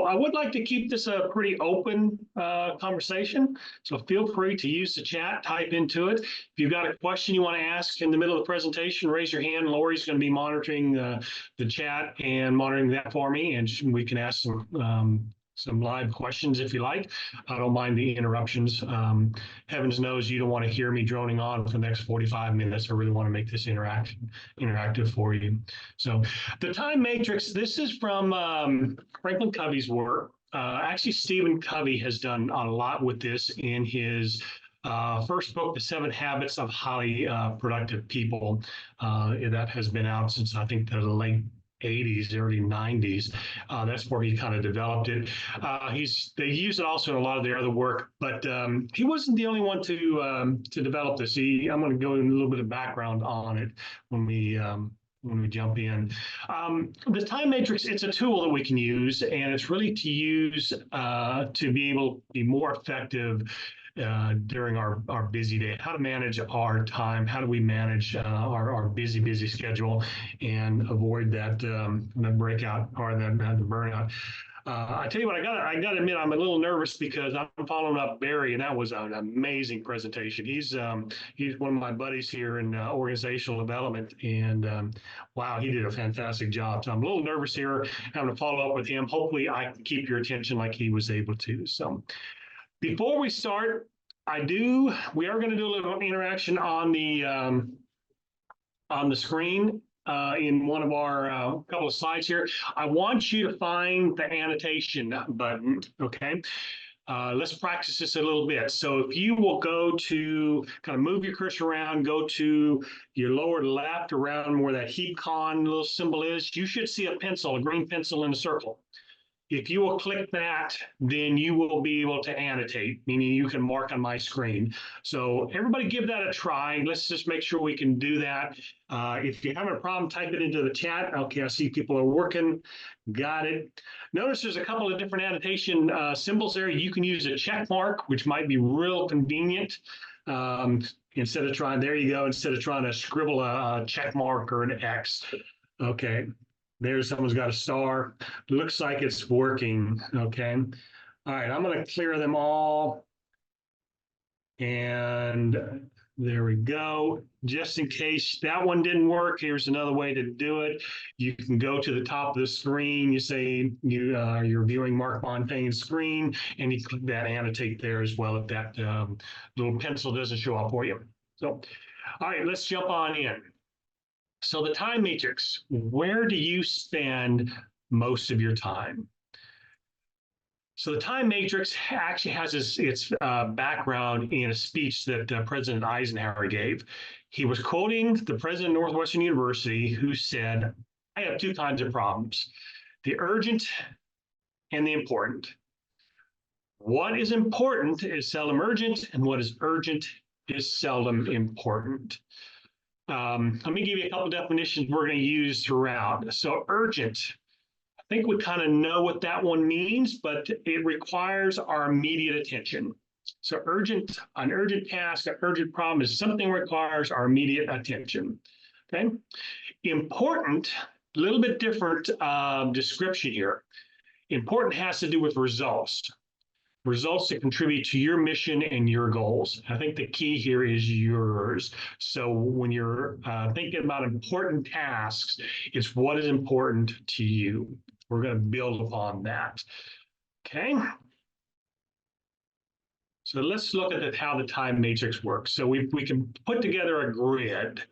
I would like to keep this a pretty open conversation. So feel free to use the chat, type into it. If you've got a question you want to ask in the middle of the presentation, raise your hand. Lori's going to be monitoring the chat and monitoring that for me, and we can ask some live questions if you like. I don't mind the interruptions. Heavens knows you don't want to hear me droning on for the next 45 minutes. I really want to make this interactive for you. So the time matrix, this is from Franklin Covey's work. Actually, Stephen Covey has done a lot with this in his first book, The 7 Habits of Highly Productive People. That has been out since I think the late 80s, early 90s. That's where he kind of developed it. They use it also in a lot of their other work, but he wasn't the only one to develop this. I'm going to go in a little bit of background on it when we jump in. The time matrix, it's a tool that we can use, and it's really to use to be able to be more effective during our busy day, how to manage our time, how do we manage our busy schedule and avoid that breakout or the burnout. I tell you what, I got to admit, I'm a little nervous because I'm following up Barry, and that was an amazing presentation. He's one of my buddies here in organizational development, and wow, he did a fantastic job. So I'm a little nervous here, having to follow up with him. Hopefully, I can keep your attention like he was able to. So before we start, we are going to do a little interaction on the screen. In one of our couple of slides here, I want you to find the annotation button, okay? Let's practice this a little bit. So if you will go to, kind of move your cursor around, go to your lower left around where that heap-con little symbol is, you should see a pencil, a green pencil in a circle. If you will click that, then you will be able to annotate, meaning you can mark on my screen. So everybody give that a try. Let's just make sure we can do that. If you're having a problem, type it into the chat. Okay, I see people are working. Got it. Notice there's a couple of different annotation symbols there. You can use a check mark, which might be real convenient. Instead of trying to scribble a check mark or an X. Okay. There's someone's got a star. Looks like it's working. Okay. All right. I'm going to clear them all. And there we go. Just in case that one didn't work, here's another way to do it. You can go to the top of the screen. You say you're viewing Marc Fontaine's screen, and you click that annotate there as well if that little pencil doesn't show up for you. So, all right, let's jump on in. So the time matrix, where do you spend most of your time? So the time matrix actually has its background in a speech that President Eisenhower gave. He was quoting the president of Northwestern University, who said, I have two kinds of problems, the urgent and the important. What is important is seldom urgent, and what is urgent is seldom important. Let me give you a couple of definitions we're going to use throughout. So urgent, I think we kind of know what that one means, but it requires our immediate attention. So an urgent task, an urgent problem is something that requires our immediate attention. Okay. Important, a little bit different description here. Important has to do with results. Results that contribute to your mission and your goals. I think the key here is yours. So when you're thinking about important tasks, it's what is important to you. We're going to build upon that. Okay. So let's look at how the time matrix works. So we can put together a grid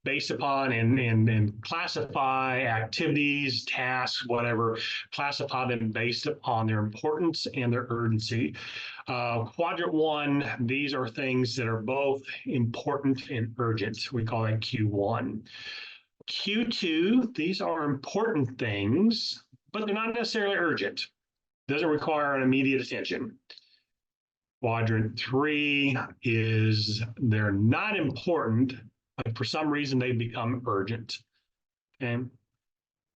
based upon and classify activities, tasks, whatever, classify them based upon their importance and their urgency. Quadrant 1, these are things that are both important and urgent. We call that Q1. Q2, these are important things, but they're not necessarily urgent. Doesn't require an immediate attention. Quadrant 3 is they're not important, but for some reason they become urgent. Okay.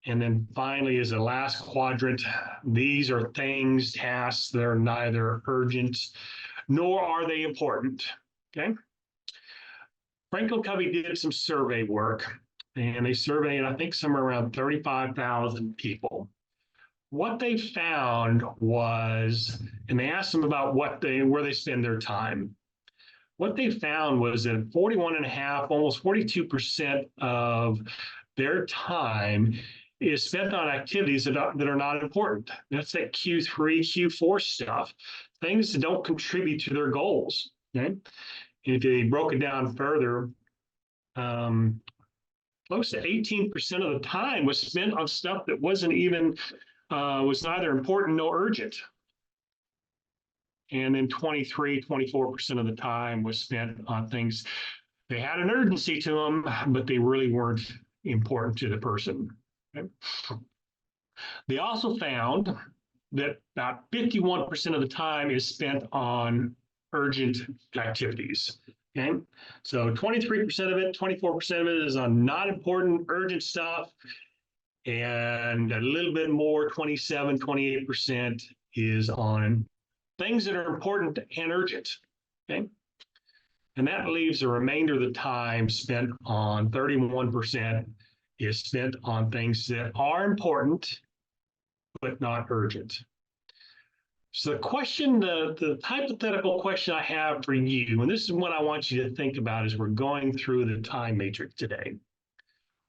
And then finally is the last quadrant. These are things, tasks that are neither urgent nor are they important. Okay. Franklin Covey did some survey work, and they surveyed, I think, somewhere around 35,000 people. what they found was, and they asked them about where they spend their time. What they found was that 41 and a half, almost 42% of their time is spent on activities that are not important. That's that Q3, Q4 stuff, things that don't contribute to their goals. Okay? If they broke it down further, close to 18% of the time was spent on stuff that wasn't even, was neither important nor urgent. And then 24% of the time was spent on things they had an urgency to them, but they really weren't important to the person. Okay? They also found that about 51% of the time is spent on urgent activities. Okay, so 23% of it, 24% of it is on not important, urgent stuff, and a little bit more, 28% is on things that are important and urgent. Okay, and that leaves the remainder of the time spent on 31% is spent on things that are important but not urgent. So the question, the hypothetical question I have for you, and this is what I want you to think about as we're going through the time matrix today.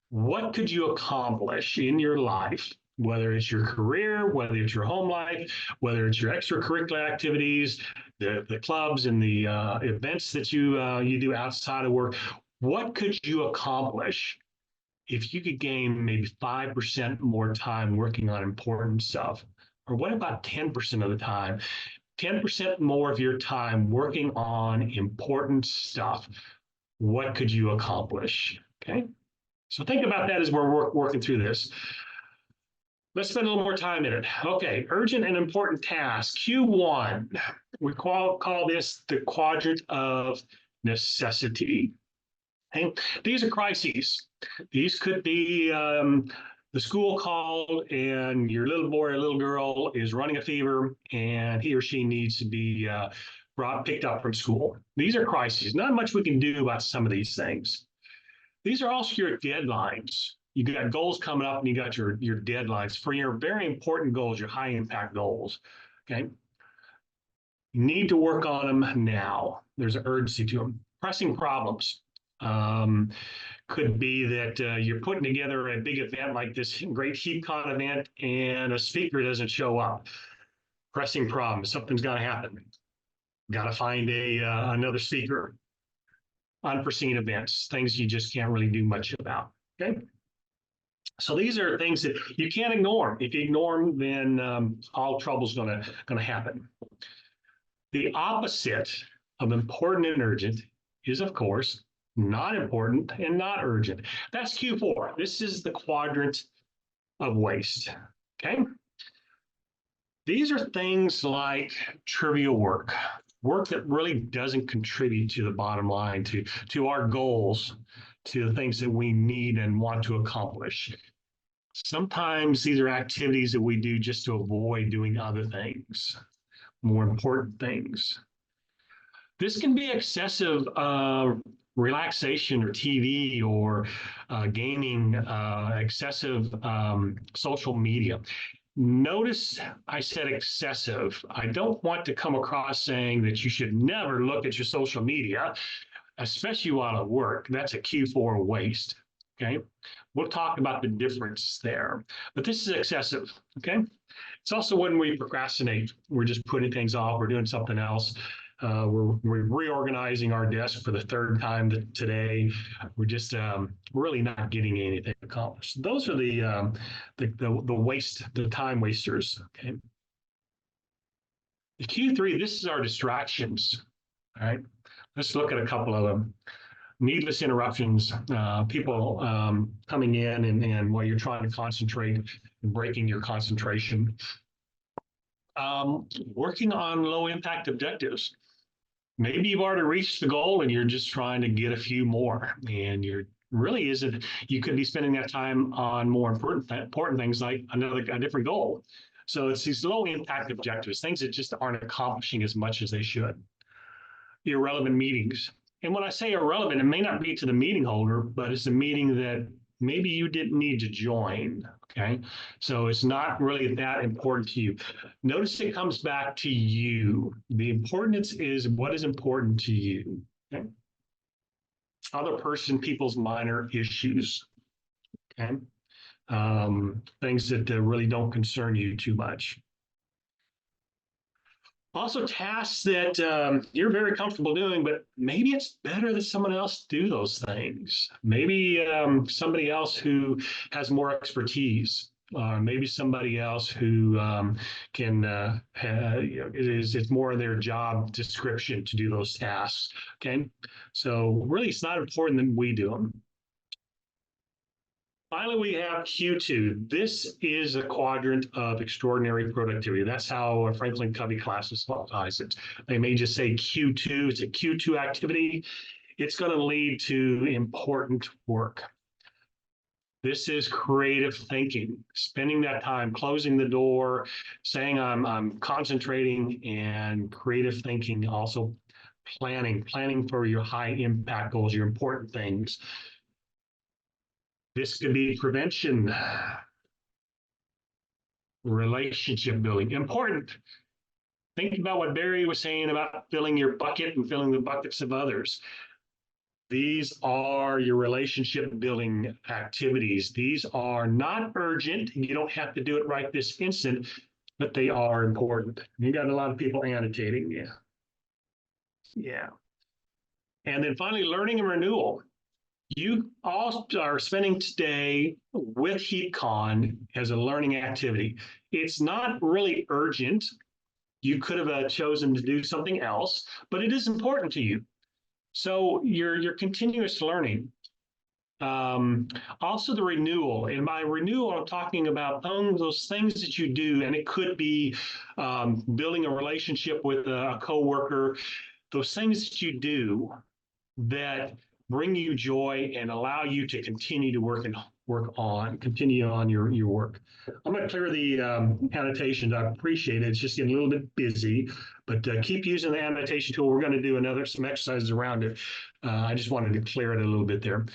What could you accomplish in your life, whether it's your career, whether it's your home life, whether it's your extracurricular activities, the clubs and the events that you do outside of work? What could you accomplish if you could gain maybe 5% more time working on important stuff? Or what about 10% of the time? 10% more of your time working on important stuff. What could you accomplish? Okay. So think about that as we're working through this. Let's spend a little more time in it. Okay, urgent and important tasks. Q1, we call this the quadrant of necessity. Okay? These are crises. These could be the school called and your little boy or little girl is running a fever and he or she needs to be picked up from school. These are crises. Not much we can do about some of these things. These are also your deadlines. You got goals coming up and you got your deadlines for your very important goals, your high impact goals. Okay. You need to work on them now. There's an urgency to them. Pressing problems. Could be that you're putting together a big event like this great HeapCon event and a speaker doesn't show up. Pressing problems. Something's got to happen. Got to find another speaker. Unforeseen events. Things you just can't really do much about. Okay. So these are things that you can't ignore. If you ignore them, then all trouble's going to happen. The opposite of important and urgent is, of course, not important and not urgent. That's Q4. This is the quadrant of waste. Okay. These are things like trivial work that really doesn't contribute to the bottom line, to our goals, to the things that we need and want to accomplish. Sometimes these are activities that we do just to avoid doing other things, more important things. This can be excessive relaxation or TV or gaming, excessive social media. Notice I said excessive. I don't want to come across saying that you should never look at your social media, especially while at work. That's a Q4 waste. Okay. We'll talk about the difference there, but this is excessive. Okay. It's also when we procrastinate. We're just putting things off. We're doing something else. We're reorganizing our desk for the third time today. We're just really not getting anything accomplished. Those are the waste, the time wasters. Okay. The Q3. This is our distractions. All right. Let's look at a couple of them. Needless interruptions. People coming in and while you're trying to concentrate and breaking your concentration. Working on low impact objectives. Maybe you've already reached the goal and you're just trying to get a few more, and you're really isn't. You could be spending that time on more important things like a different goal. So it's these low impact objectives, things that just aren't accomplishing as much as they should. Irrelevant meetings. And when I say irrelevant, it may not be to the meeting holder, but it's a meeting that maybe you didn't need to join. Okay, so it's not really that important to you. Notice it comes back to you. The importance is what is important to you. Okay, other person, people's minor issues. Okay, things that really don't concern you too much. Also, tasks that you're very comfortable doing, but maybe it's better that someone else do those things. Maybe somebody else who has more expertise. Maybe somebody else who can, it's more in their job description to do those tasks. Okay, so really, it's not important that we do them. Finally, we have Q2. This is a quadrant of extraordinary productivity. That's how Franklin Covey classifies it. They may just say Q2. It's a Q2 activity. It's going to lead to important work. This is creative thinking, spending that time closing the door, saying I'm concentrating, and creative thinking, also planning for your high impact goals, your important things. This could be prevention, relationship building, important. Think about what Barry was saying about filling your bucket and filling the buckets of others. These are your relationship building activities. These are not urgent. You don't have to do it right this instant, but they are important. You got a lot of people annotating. Yeah. Yeah. And then finally, learning and renewal. You all are spending today with HeatCon as a learning activity. It's not really urgent. You could have chosen to do something else, but it is important to you. So your continuous learning. Also the renewal. And by renewal, I'm talking about those things that you do, and it could be building a relationship with a coworker, those things that you do that bring you joy and allow you to continue to continue on your work. I'm going to clear the annotations. I appreciate it. It's just getting a little bit busy, but keep using the annotation tool. We're going to do some exercises around it. I just wanted to clear it a little bit there.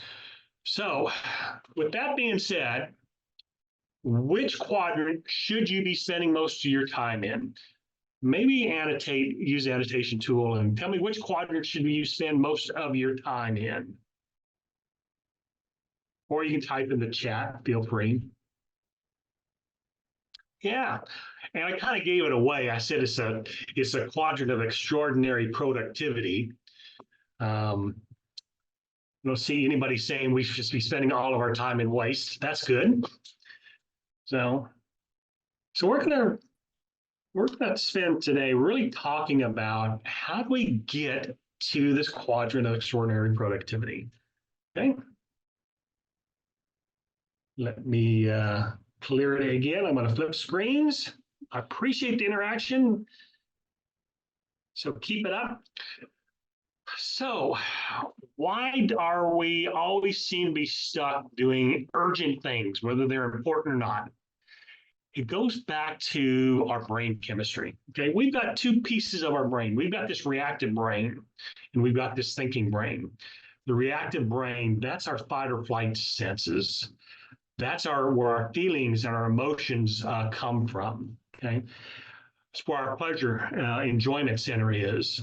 So with that being said, which quadrant should you be spending most of your time in? Maybe use the annotation tool and tell me which quadrant should you spend most of your time in. Or you can type in the chat, feel free. Yeah, and I kind of gave it away. I said it's a quadrant of extraordinary productivity. I don't see anybody saying we should just be spending all of our time in waste. That's good. So we're gonna spend today really talking about how do we get to this quadrant of extraordinary productivity. Okay. Let me clear it again. I'm going to flip screens. I appreciate the interaction. So keep it up. So why are we always seem to be stuck doing urgent things, whether they're important or not? It goes back to our brain chemistry. Okay, we've got two pieces of our brain. We've got this reactive brain, and we've got this thinking brain. The reactive brain, that's our fight or flight senses. That's where our feelings and our emotions come from. Okay, it's where our pleasure enjoyment center is.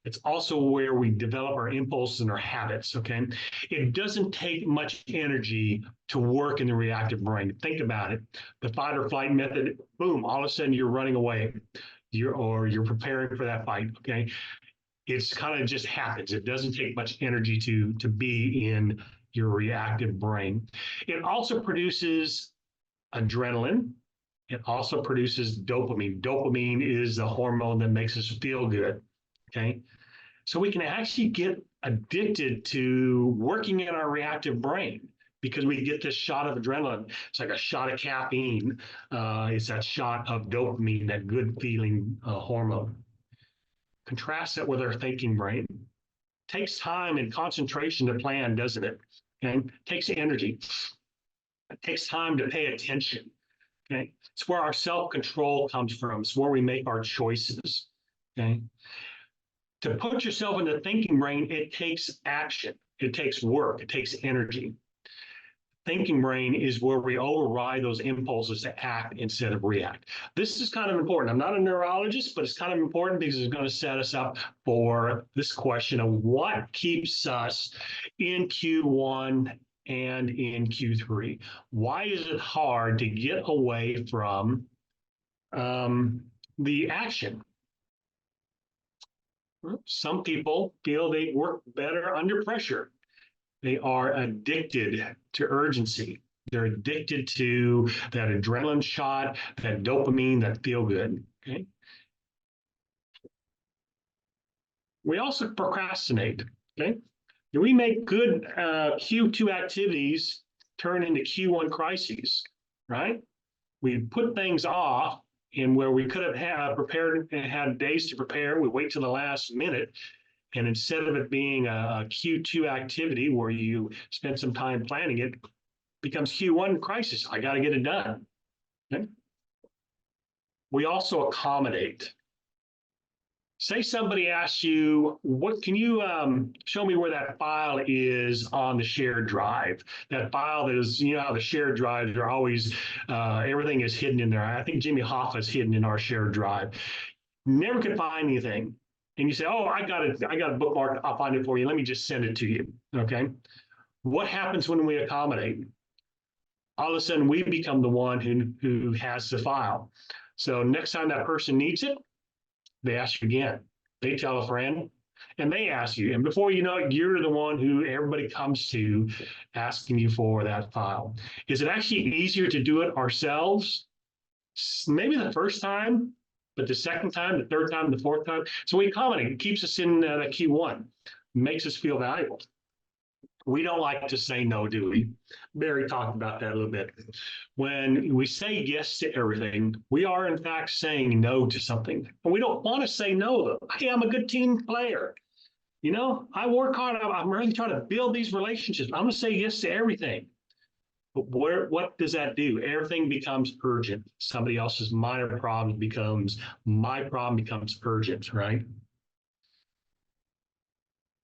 It's also where we develop our impulses and our habits. Okay, it doesn't take much energy to work in the reactive brain. Think about it. The fight or flight method. Boom! All of a sudden, you're running away. You're preparing for that fight. Okay, it's kind of just happens. It doesn't take much energy to be in your reactive brain. It also produces adrenaline. It also produces dopamine. Dopamine is the hormone that makes us feel good. Okay. So we can actually get addicted to working in our reactive brain because we get this shot of adrenaline. It's like a shot of caffeine. It's that shot of dopamine, that good feeling hormone. Contrast that with our thinking brain. Takes time and concentration to plan, doesn't it? Okay, it takes energy. It takes time to pay attention. Okay, it's where our self-control comes from. It's where we make our choices. Okay, to put yourself in the thinking brain, it takes action. It takes work. It takes energy. thinking brain is where we override those impulses to act instead of react. This is kind of important. I'm not a neurologist, but it's kind of important because it's going to set us up for this question of what keeps us in Q1 and in Q3. Why is it hard to get away from the action? Some people feel they work better under pressure. They are addicted to urgency. They're addicted to that adrenaline shot, that dopamine, that feel good. Okay. We also procrastinate. Okay. We make good Q2 activities turn into Q1 crises, right? We put things off, and where we could have had prepared and had days to prepare, we wait till the last minute. And instead of it being a Q2 activity where you spend some time planning it, becomes Q1 crisis. I got to get it done. Okay? We also accommodate. Say somebody asks you, "What can you show me where that file is on the shared drive?" That file that is, you know, how the shared drives are always everything is hidden in there. I think Jimmy Hoffa is hidden in our shared drive. Never could find anything. And you say, "Oh, I got it bookmarked. I'll find it for you. Let me just send it to you." Okay. What happens when we accommodate? All of a sudden, we become the one who has the file. So next time that person needs it, they ask you again. They tell a friend, and they ask you. And before you know it, you're the one who everybody comes to asking you for that file. Is it actually easier to do it ourselves? Maybe the first time, but the second time, the third time, the fourth time. So we accommodate. It keeps us in the Q1, makes us feel valuable. We don't like to say no, do we? Barry talked about that a little bit. When we say yes to everything, we are in fact saying no to something. And we don't want to say no, though. Hey, I'm a good team player. You know, I work hard. I'm really trying to build these relationships. I'm going to say yes to everything. But what does that do? Everything becomes urgent. Somebody else's minor problem becomes my problem, becomes urgent, right?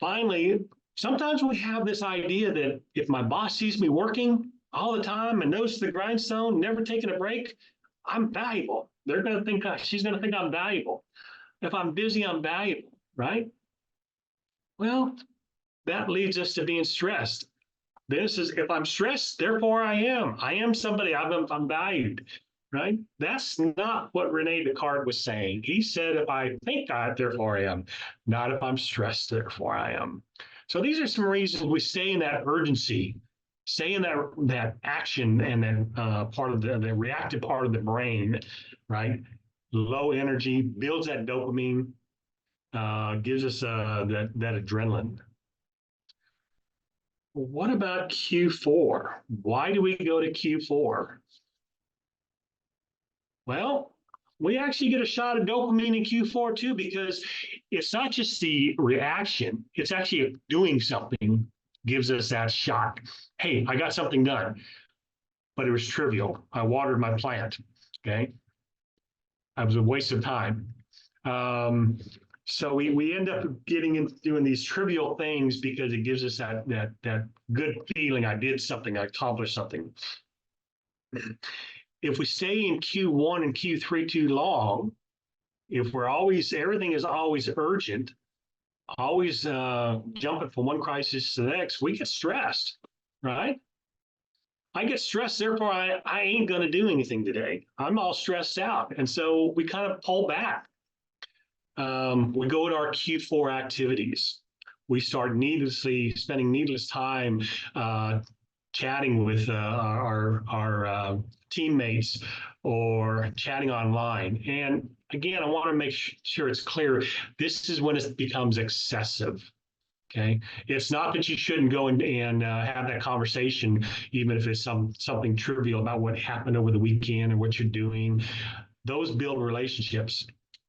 Finally, sometimes we have this idea that if my boss sees me working all the time and knows the grindstone, never taking a break, I'm valuable. They're going to think, she's going to think I'm valuable. If I'm busy, I'm valuable, right? Well, that leads us to being stressed. This is, if I'm stressed, therefore I am. I am somebody, I'm valued, right? That's not what Rene Descartes was saying. He said, if I think I, therefore I am, not if I'm stressed, therefore I am. So these are some reasons we stay in that urgency, stay in that action and then part of the reactive part of the brain, right? Low energy, builds that dopamine, gives us that adrenaline. What about Q4? Why do we go to Q4? Well, we actually get a shot of dopamine in Q4 too, because it's not just the reaction, it's actually doing something gives us that shot. Hey, I got something done, but it was trivial. I watered my plant, okay? That was a waste of time. So we end up getting into doing these trivial things because it gives us that good feeling. I did something, I accomplished something. If we stay in Q1 and Q3 too long, if we're always, everything is always urgent, always jumping from one crisis to the next, we get stressed, right? I get stressed, therefore I ain't going to do anything today. I'm all stressed out. And so we kind of pull back. We go to our Q4 activities. We start spending needless time chatting with our teammates or chatting online. And again, I want to make sure it's clear, this is when it becomes excessive. Okay, it's not that you shouldn't go and have that conversation, even if it's something trivial about what happened over the weekend or what you're doing. Those build relationships.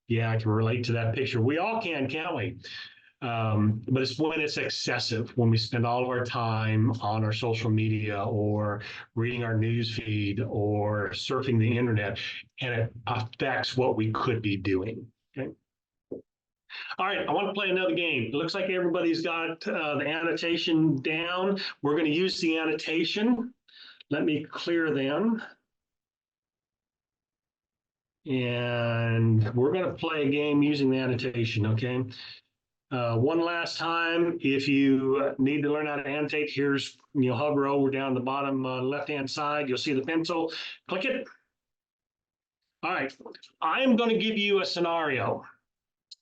Yeah, I can relate to that picture. We all can, can't we? But it's when it's excessive, when we spend all of our time on our social media or reading our news feed or surfing the internet, and it affects what we could be doing. Okay. All right, I want to play another game. It looks like everybody's got the annotation down. We're going to use the annotation. Let me clear them. And we're going to play a game using the annotation, okay? One last time, if you need to learn how to annotate, here's, hover over down the bottom left-hand side. You'll see the pencil. Click it. All right. I'm going to give you a scenario.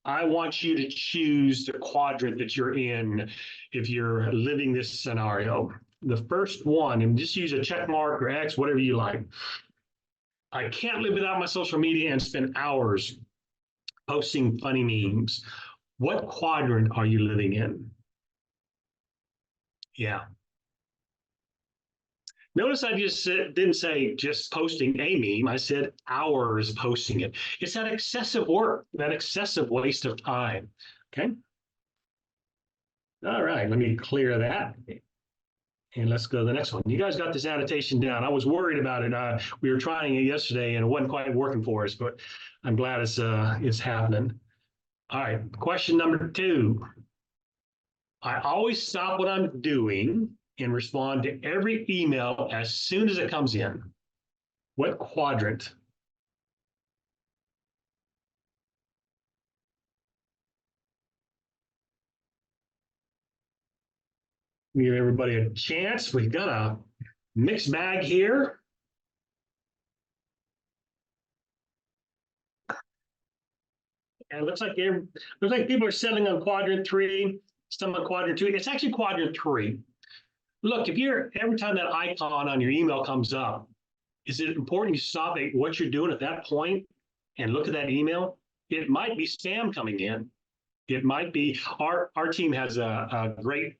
I want you to choose the quadrant that you're in if you're living this scenario. The first one, and just use a check mark or X, whatever you like. I can't live without my social media and spend hours posting funny memes. What quadrant are you living in? Yeah. Notice I didn't say just posting a meme. I said hours posting it. It's that excessive work, that excessive waste of time. Okay. All right, let me clear that. And let's go to the next one. You guys got this annotation down. I was worried about it. We were trying it yesterday and it wasn't quite working for us, but I'm glad it's happening. All right, question number 2. I always stop what I'm doing and respond to every email as soon as it comes in. What quadrant? Give everybody a chance. We've got a mixed bag here. And it looks like people are settling on quadrant 3, some on quadrant 2. It's actually quadrant 3. Look, if every time that icon on your email comes up, is it important you stop at what you're doing at that point and look at that email? It might be spam coming in. It might be our team has a great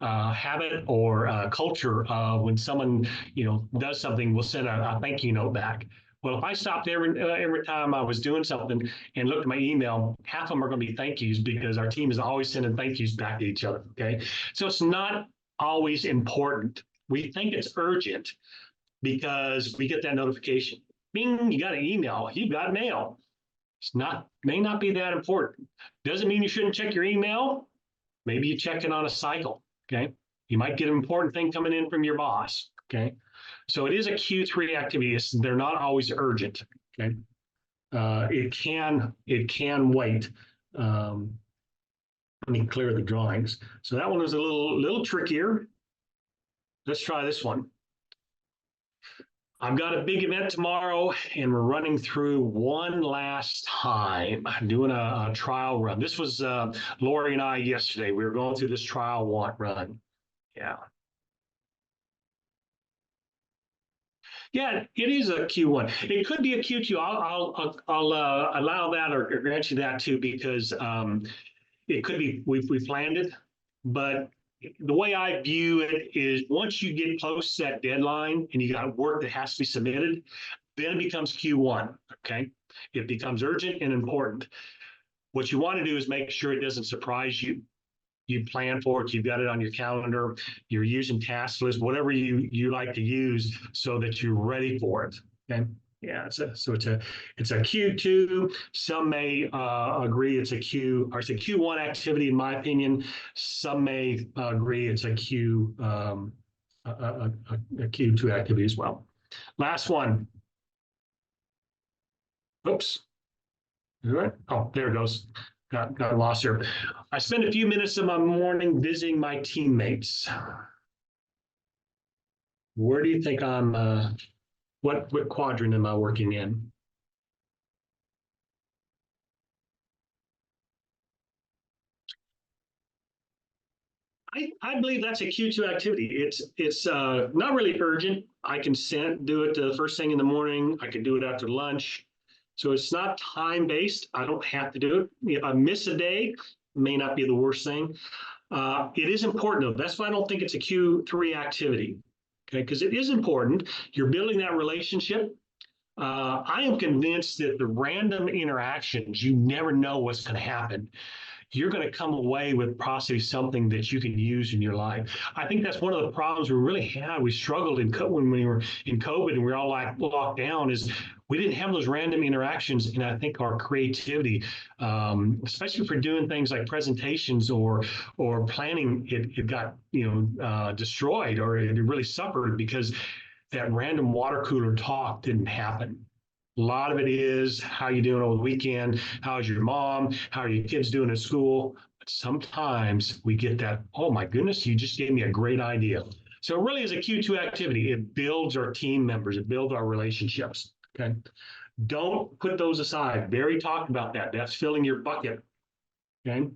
habit or culture of when someone does something, we'll send a thank you note back. Well, if I stopped every time I was doing something and looked at my email, half of them are going to be thank yous because our team is always sending thank yous back to each other. Okay, so it's not always important. We think it's urgent because we get that notification. Bing, you got an email. You got mail. May not be that important. Doesn't mean you shouldn't check your email. Maybe you check it on a cycle. Okay, you might get an important thing coming in from your boss. Okay, so it is a Q3 activity. They're not always urgent. Okay, it can wait. Let me clear the drawings. So that one was a little trickier. Let's try this one. I've got a big event tomorrow and we're running through one last time, doing a trial run. This was Lori and I yesterday. We were going through this trial run. Yeah. Yeah, it is a Q1. It could be a Q2. I'll allow that or grant you that too, because it could be we've landed, but the way I view it is once you get close to that deadline and you got work that has to be submitted, then it becomes Q1, okay? It becomes urgent and important. What you want to do is make sure it doesn't surprise you. You plan for it, you've got it on your calendar, you're using task lists, whatever you like to use so that you're ready for it, okay? Yeah, so it's a Q2. Some may agree it's a Q1 activity, in my opinion. Some may agree it's a Q2 activity as well. Last one. Oops. All right. Oh, there it goes. Got lost here. I spend a few minutes of my morning visiting my teammates. Where do you think I'm? What quadrant am I working in? I believe that's a Q2 activity. It's not really urgent. I can do it the first thing in the morning. I can do it after lunch. So it's not time-based. I don't have to do it. If I miss a day, may not be the worst thing. It is important though. That's why I don't think it's a Q3 activity. Okay, because it is important. You're building that relationship. I am convinced that the random interactions, you never know what's going to happen. you're going to come away with possibly something that you can use in your life. I think that's one of the problems we really had. We struggled when we were in COVID and we were all like locked down, is we didn't have those random interactions. And I think our creativity, especially for doing things like presentations or planning, it got destroyed, or it really suffered because that random water cooler talk didn't happen. A lot of it is how you doing over the weekend, how's your mom, how are your kids doing at school. But sometimes we get that, oh my goodness, you just gave me a great idea. So it really is a Q2 activity. It builds our team members, it builds our relationships. Okay. Don't put those aside. Barry talked about that. That's filling your bucket. Okay.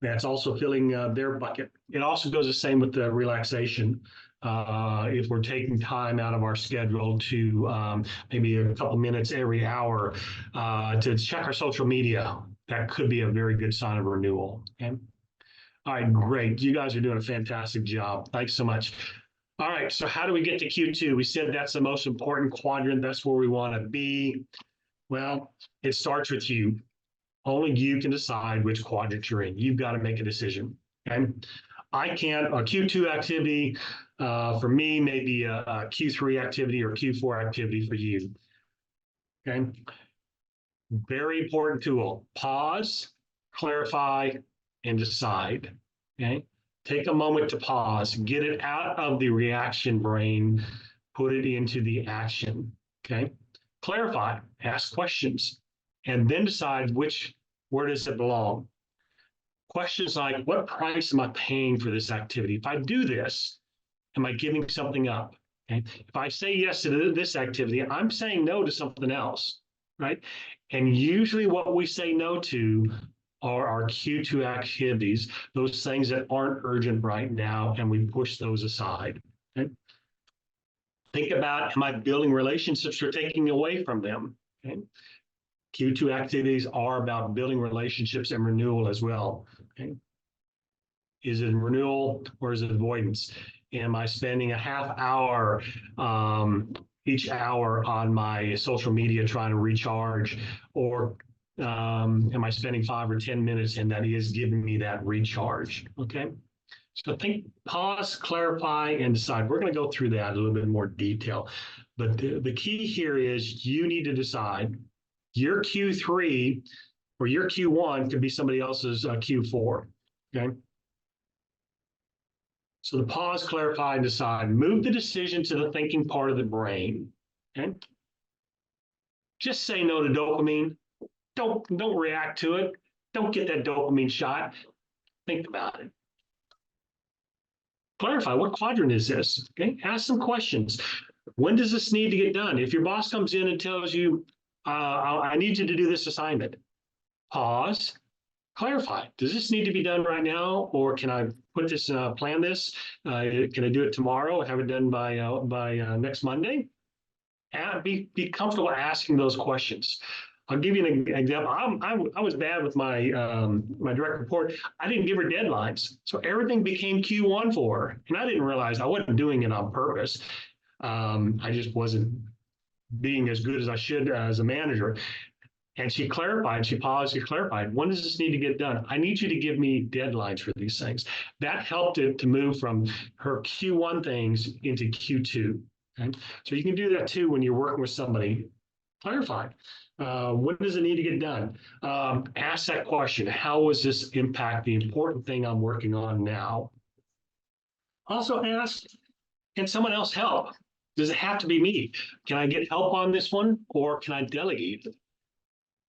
That's also filling their bucket. It also goes the same with the relaxation. If we're taking time out of our schedule to maybe a couple minutes every hour to check our social media, that could be a very good sign of renewal. Okay. All right, great. You guys are doing a fantastic job. Thanks so much. All right, so how do we get to Q2? We said that's the most important quadrant. That's where we want to be. Well, it starts with you. Only you can decide which quadrant you're in. You've got to make a decision. Okay. I can't. A Q2 activity for me may be a Q3 activity or Q4 activity for you. Okay. Very important tool. Pause, clarify, and decide. Okay. Take a moment to pause. Get it out of the reaction brain. Put it into the action. Okay. Clarify. Ask questions. And then decide where does it belong? Questions like, what price am I paying for this activity? If I do this, am I giving something up? Okay? If I say yes to this activity, I'm saying no to something else, right? And usually what we say no to are our Q2 activities, those things that aren't urgent right now, and we push those aside. Okay? Think about, am I building relationships or taking away from them? Okay? Q2 activities are about building relationships and renewal as well. Okay. Is it renewal or is it avoidance? Am I spending a half hour each hour on my social media trying to recharge, or am I spending 5 or 10 minutes and that is giving me that recharge? Okay. So think, pause, clarify, and decide. We're going to go through that in a little bit more detail. But the key here is you need to decide. Your Q3 or your Q1 could be somebody else's Q4, okay? So the pause, clarify, and decide. Move the decision to the thinking part of the brain, okay? Just say no to dopamine. Don't react to it. Don't get that dopamine shot. Think about it. Clarify, what quadrant is this, okay? Ask some questions. When does this need to get done? If your boss comes in and tells you, I need you to do this assignment. Pause, clarify. Does this need to be done right now, or can I put this, plan this? Can I do it tomorrow? Have it done by next Monday? And be comfortable asking those questions. I'll give you an example. I was bad with my my direct report. I didn't give her deadlines, so everything became Q1 for her, and I didn't realize I wasn't doing it on purpose. I just wasn't being as good as I should as a manager. And she clarified, she paused, she clarified, when does this need to get done? I need you to give me deadlines for these things. That helped it to move from her Q1 things into Q2. Okay? So you can do that too when you're working with somebody. Clarify. When does it need to get done? Ask that question. How does this impact the important thing I'm working on now? Also ask, can someone else help? Does it have to be me? Can I get help on this one, or can I delegate?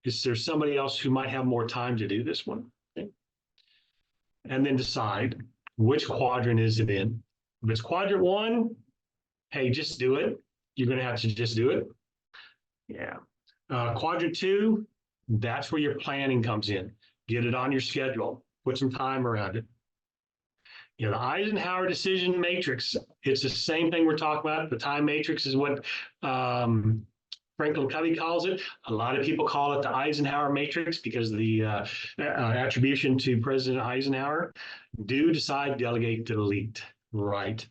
Is there somebody else who might have more time to do this one? Okay. And then decide which quadrant is it in. If it's quadrant 1, hey, just do it. You're going to have to just do it. Yeah. Quadrant 2, that's where your planning comes in. Get it on your schedule. Put some time around it. You know, the Eisenhower decision matrix, it's the same thing we're talking about. The time matrix is what Franklin Covey calls it. A lot of people call it the Eisenhower matrix because of the attribution to President Eisenhower. Do, decide, delegate, delete. Right.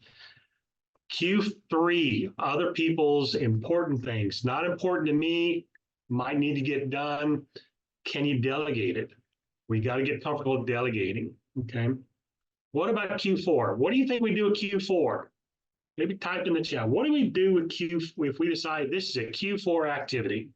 Q3, other people's important things. Not important to me, might need to get done. Can you delegate it? We got to get comfortable delegating. Okay. What about Q4? What do you think we do with Q4? Maybe type in the chat. What do we do with Q if we decide this is a Q4 activity?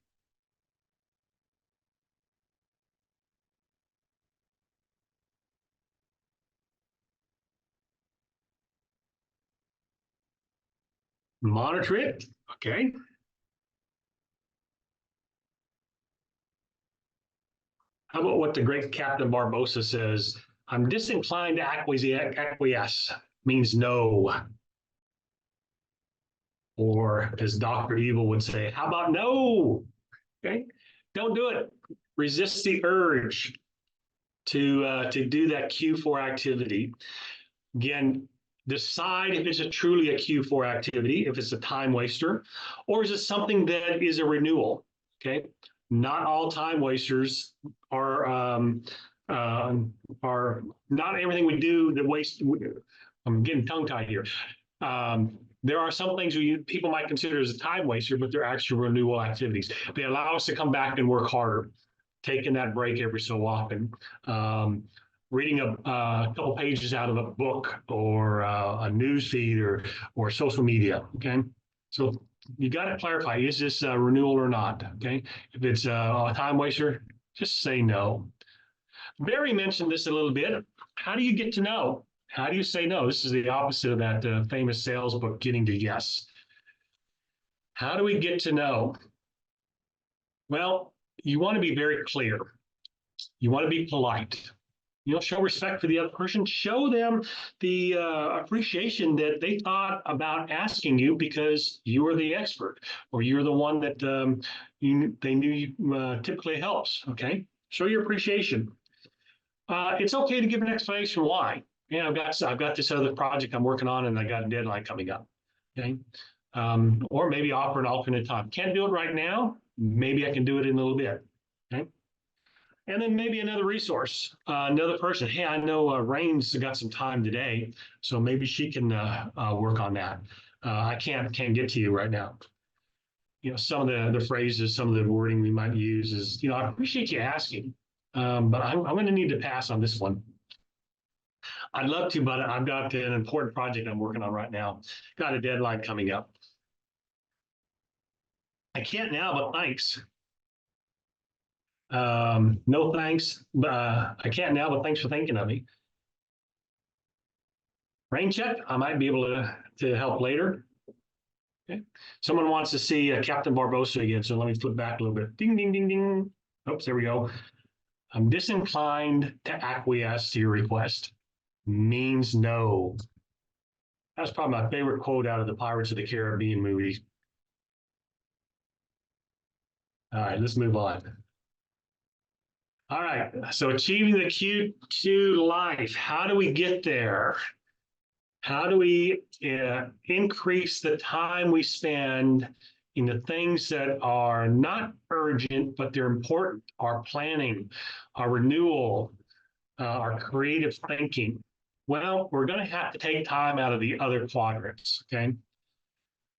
Monitor it. Okay. How about what the great Captain Barbosa says? I'm disinclined to acquiesce, means no. Or as Dr. Evil would say, how about no? Okay. Don't do it. Resist the urge to do that Q4 activity. Again, decide if it's truly a Q4 activity, if it's a time waster, or is it something that is a renewal? Okay. Not all time wasters are not everything we do that waste. I'm getting tongue tied here. There are some things people might consider as a time waster, but they're actually renewal activities. They allow us to come back and work harder, taking that break every so often. Reading a couple pages out of a book or a news feed or social media. Okay, so you got to clarify: is this a renewal or not? Okay, if it's a time waster, just say no. Barry mentioned this a little bit. How do you get to know? How do you say no? This is the opposite of that famous sales book, Getting to Yes. How do we get to know? Well, you want to be very clear. You want to be polite. Show respect for the other person. Show them the appreciation that they thought about asking you because you are the expert or you're the one that they knew you typically helps. Okay, show your appreciation. It's okay to give an explanation why. Yeah, I've got this other project I'm working on and I got a deadline coming up. Okay, or maybe offer an alternate time. Can't do it right now. Maybe I can do it in a little bit. Okay. And then maybe another resource, another person. Hey, I know Rain's got some time today, so maybe she can work on that. I can't get to you right now. Some of the phrases, some of the wording we might use is, I appreciate you asking, but I'm going to need to pass on this one. I'd love to, but I've got an important project I'm working on right now. Got a deadline coming up. I can't now, but thanks. No thanks. I can't now, but thanks for thinking of me. Rain check. I might be able to help later. Okay. Someone wants to see Captain Barbosa again, so let me flip back a little bit. Ding, ding, ding, ding. Oops, there we go. I'm disinclined to acquiesce to your request. Means no. That's probably my favorite quote out of the Pirates of the Caribbean movie. All right, let's move on. All right, so achieving the Q2 life. How do we get there? How do we increase the time we spend in the things that are not urgent, but they're important? Our planning, our renewal, our creative thinking. Well, we're going to have to take time out of the other quadrants, okay?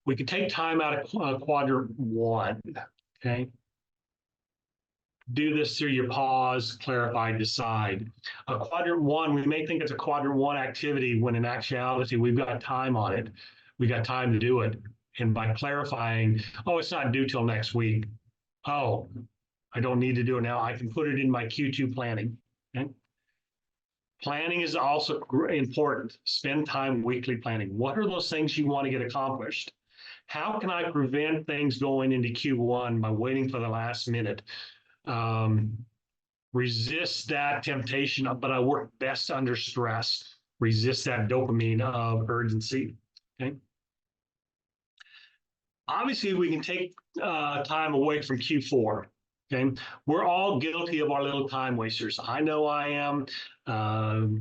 We can take time out of quadrant 1, okay? Do this through your pause, clarify, decide. Quadrant 1, we may think it's a quadrant 1 activity when in actuality, we've got time on it. We got time to do it. And by clarifying, oh, it's not due till next week. Oh, I don't need to do it now. I can put it in my Q2 planning. Okay? Planning is also important. Spend time weekly planning. What are those things you want to get accomplished? How can I prevent things going into Q1 by waiting for the last minute? Resist that temptation, but I work best under stress. Resist that dopamine of urgency. Okay. Obviously, we can take time away from Q4. Okay, we're all guilty of our little time wasters. I know I am.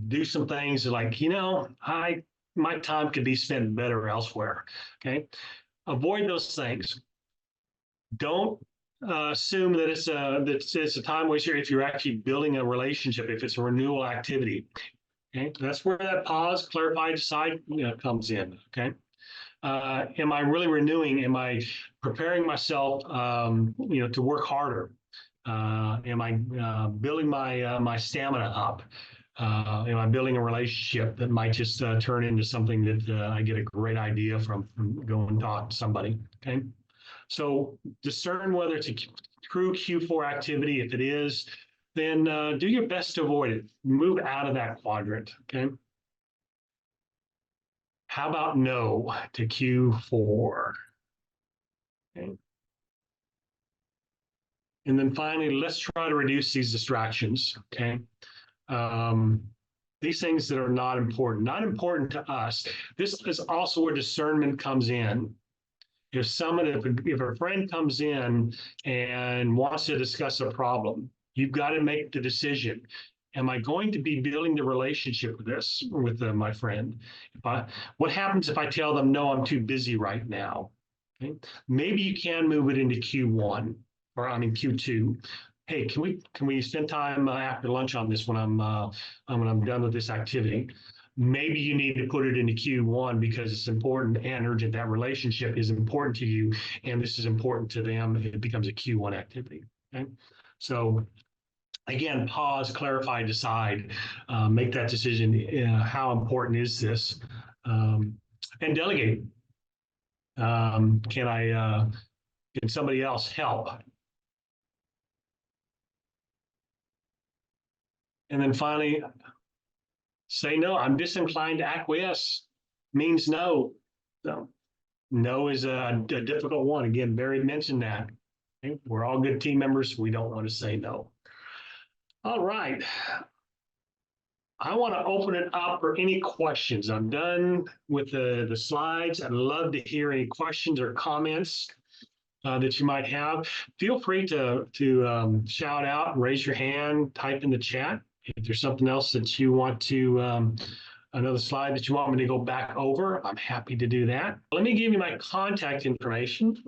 Do some things like, my time could be spent better elsewhere. Okay, avoid those things. Don't assume that it's a time waster if you're actually building a relationship, if it's a renewal activity. Okay, that's where that pause, clarify, decide comes in. Okay, am I really renewing? Am I preparing myself, to work harder? Am I building my stamina up? Am I building a relationship that might just turn into something that I get a great idea from going and talk to somebody? Okay, so discern whether it's a true Q4 activity. If it is, then do your best to avoid it. Move out of that quadrant. Okay. How about no to Q4? Okay. And then finally, let's try to reduce these distractions. Okay. These things that are not important to us. This is also where discernment comes in. If a friend comes in and wants to discuss a problem, you've got to make the decision. Am I going to be building the relationship with my friend? What happens if I tell them, no, I'm too busy right now? Okay? Maybe you can move it into Q1, or I mean Q2. Hey, can we spend time after lunch on this when I'm done with this activity? Maybe you need to put it into Q1 because it's important and urgent. That relationship is important to you, and this is important to them. It becomes a Q1 activity. Okay, so again, pause, clarify, decide, make that decision. How important is this? And delegate. Can somebody else help? And then finally, say no. I'm disinclined to acquiesce. Means no. So no is a difficult one. Again, Barry mentioned that. Okay? We're all good team members. We don't want to say no. All right. I want to open it up for any questions. I'm done with the slides. I'd love to hear any questions or comments that you might have. Feel free to shout out, raise your hand, type in the chat. If there's something else that you want to, another slide that you want me to go back over, I'm happy to do that. Let me give you my contact information.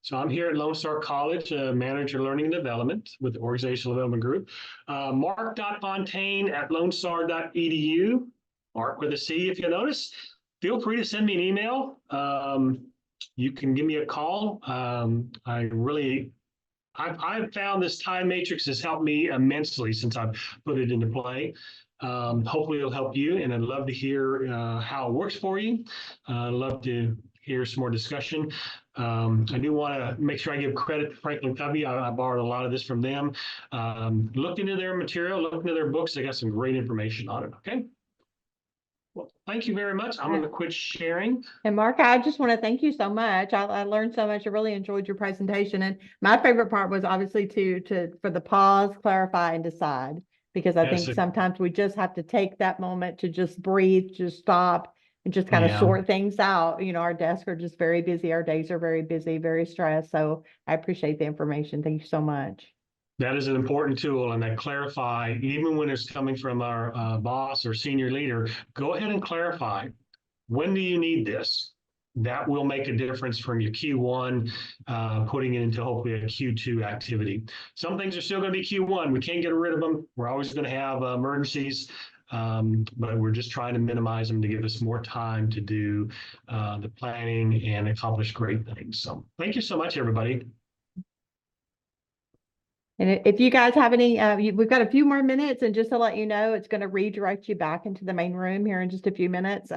So I'm here at Lone Star College, Manager Learning and Development with the Organizational Development Group. Marc.Fontain@lonestar.edu, Marc with a C if you notice. Feel free to send me an email. You can give me a call. I've found this time matrix has helped me immensely since I've put it into play. Hopefully it'll help you, and I'd love to hear how it works for you. I'd love to hear some more discussion. I do want to make sure I give credit to Franklin Covey. I borrowed a lot of this from them. Look into their material, look into their books. They got some great information on it. Okay. Well, thank you very much. I'm going to quit sharing. And Mark, I just want to thank you so much. I learned so much. I really enjoyed your presentation. And my favorite part was obviously for the pause, clarify, and decide, because I think sometimes we just have to take that moment to just breathe, just stop, and just kind of sort things out. Our desks are just very busy. Our days are very busy, very stressed. So I appreciate the information. Thank you so much. That is an important tool, and that clarify, even when it's coming from our boss or senior leader, go ahead and clarify. When do you need this? That will make a difference from your Q1, putting it into hopefully a Q2 activity. Some things are still going to be Q1. We can't get rid of them. We're always going to have emergencies, but we're just trying to minimize them to give us more time to do the planning and accomplish great things. So thank you so much, everybody. And if you guys have any, we've got a few more minutes, and just to let you know, it's going to redirect you back into the main room here in just a few minutes.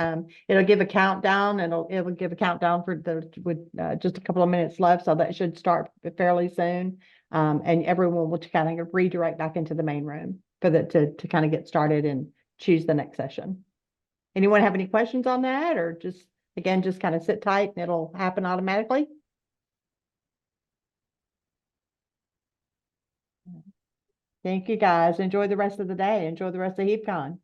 It'll give a countdown, and it'll give a countdown with just a couple of minutes left, so that should start fairly soon. And everyone will kind of redirect back into the main room to kind of get started and choose the next session. Anyone have any questions on that, or just kind of sit tight and it'll happen automatically? Thank you, guys. Enjoy the rest of the day. Enjoy the rest of HeapCon.